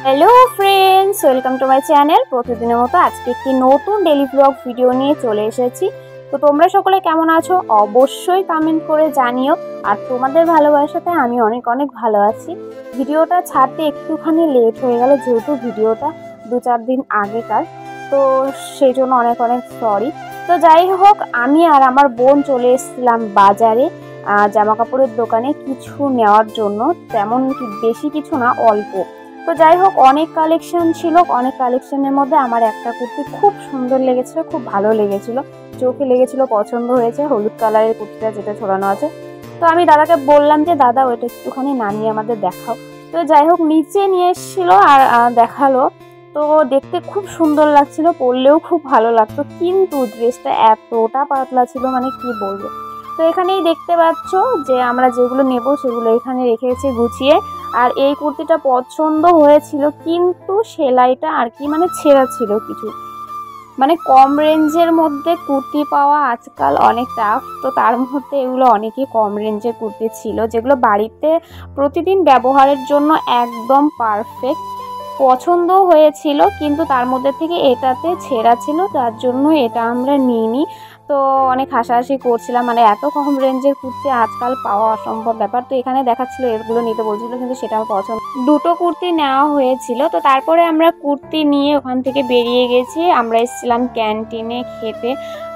Hello friends, welcome to my channel. প্রতিদিনের মতো আজকে একটি নতুন ডেইলি ব্লগ ভিডিও নিয়ে চলে এসেছি। তো তোমরা সকলে কেমন আছো অবশ্যই কমেন্ট করে জানিও। আর তোমাদের ভালোবাসাতে আমি অনেক অনেক ভালো আছি। ভিডিওটা ছাড়তে একটুখানি লেট হয়ে গেল, যেহেতু ভিডিওটা 2-4 দিন আগেকার, তো সেই জন্য অনেক অনেক সরি। তো যাই হোক, আমি আর আমার বোন চলে এসেছিলাম বাজারে জামা কাপড়ের দোকানে কিছু নেওয়ার জন্য। তেমন বেশি কিছু না, অল্প। তো যাই হোক, অনেক কালেকশন ছিল। অনেক কালেকশনের মধ্যে আমার একটা কুর্তি খুব সুন্দর লেগেছিল, খুব ভালো লেগেছিল, চোখে লেগেছিল, পছন্দ হয়েছে। হলুদ কালারের কুর্তিটা যেটা ঝোলানো আছে। তো আমি দাদাকে বললাম যে দাদা ওইটা একটুখানি নামিয়ে আমাদের দেখাও। তো যাই হোক, নিচে নিয়ে এসেছিলো আর দেখালো। তো দেখতে খুব সুন্দর লাগছিল, পরলেও খুব ভালো লাগতো, কিন্তু ড্রেসটা এতটা পাতলা ছিল, মানে কি বলবো। তো এখানেই দেখতে পাচ্ছ যে আমরা যেগুলো নেব সেগুলো এখানে রেখেছি গুছিয়ে। আর এই কুর্তিটা পছন্দ হয়েছিল, কিন্তু সেলাইটা আর কি মানে ছেঁড়া ছিল কিছু। মানে কম রেঞ্জের মধ্যে কুর্তি পাওয়া আজকাল অনেক টাফ। তো তার মধ্যে এগুলো অনেকই কম রেঞ্জের কুর্তি ছিল, যেগুলো বাড়িতে প্রতিদিন ব্যবহারের জন্য একদম পারফেক্ট। পছন্দ হয়েছিল, কিন্তু তার মধ্যে থেকে এটাতে ছেঁড়া ছিল, তার জন্য এটা আমরা নিইনি। তো অনেক হাসাহাসি করছিলাম, মানে এত কম রেঞ্জের কুর্তি আজকাল পাওয়া অসম্ভব ব্যাপার। তো এখানে দেখাচ্ছিল এগুলো নিতে বলছিল, কিন্তু সেটা আমার পছন্দ। দুটো কুর্তি নেওয়া হয়েছিল। তো তারপরে আমরা কুর্তি নিয়ে ওখান থেকে বেরিয়ে গেছি। আমরা এসেছিলাম ক্যান্টিনে খেতে।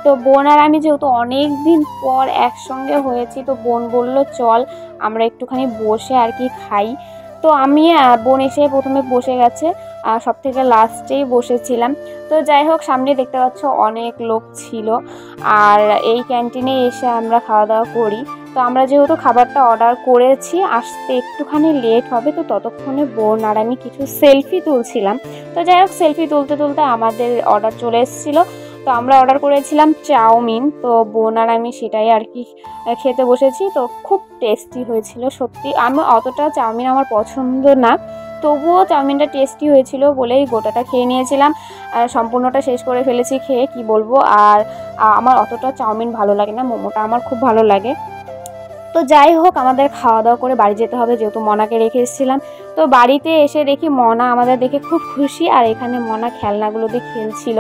তো বোন আর আমি যেহেতু অনেক দিন পর একসঙ্গে হয়েছি, তো বোন বলল চল আমরা একটুখানি বসে আর কি খাই। তো আমি বোন এসে প্রথমে বসে গেছে, সব থেকে লাস্টেই বসেছিলাম। তো যাই হোক, সামনে দেখতে পাচ্ছ অনেক লোক ছিল। আর এই ক্যান্টিনে এসে আমরা খাওয়া দাওয়া করি। তো আমরা যেহেতু খাবারটা অর্ডার করেছি, আসতে একটুখানি লেট হবে, তো ততক্ষণে বোন আর আমি কিছু সেলফি তুলছিলাম। তো যাই হোক, সেলফি তুলতে তুলতে আমাদের অর্ডার চলে এসেছিলো। তো আমরা অর্ডার করেছিলাম চাউমিন। তো বোন আর আমি সেটাই আর কি খেতে বসেছি। তো খুব টেস্টি হয়েছিল সত্যি। আমি অতটা চাউমিন আমার পছন্দ না, তবুও চাউমিনটা টেস্টি হয়েছিল বলেই গোটাটা খেয়ে নিয়েছিলাম। আর সম্পূর্ণটা শেষ করে ফেলেছি খেয়ে, কি বলবো। আর আমার অতটা চাউমিন ভালো লাগে না, মোমোটা আমার খুব ভালো লাগে। তো যাই হোক, আমাদের খাওয়া দাওয়া করে বাড়ি যেতে হবে, যেহেতু মনাকে রেখে এসেছিলাম। তো বাড়িতে এসে দেখি মনা আমাদের দেখে খুব খুশি, আর এখানে মনা খেলনাগুলো দিয়ে খেলছিল।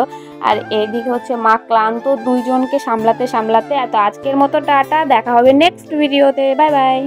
আর এদিকে হচ্ছে মা ক্লান্ত দুইজনকে সামলাতে সামলাতে। তো আজকের মতো টাটা, দেখা হবে নেক্সট ভিডিওতে, বাই বাই।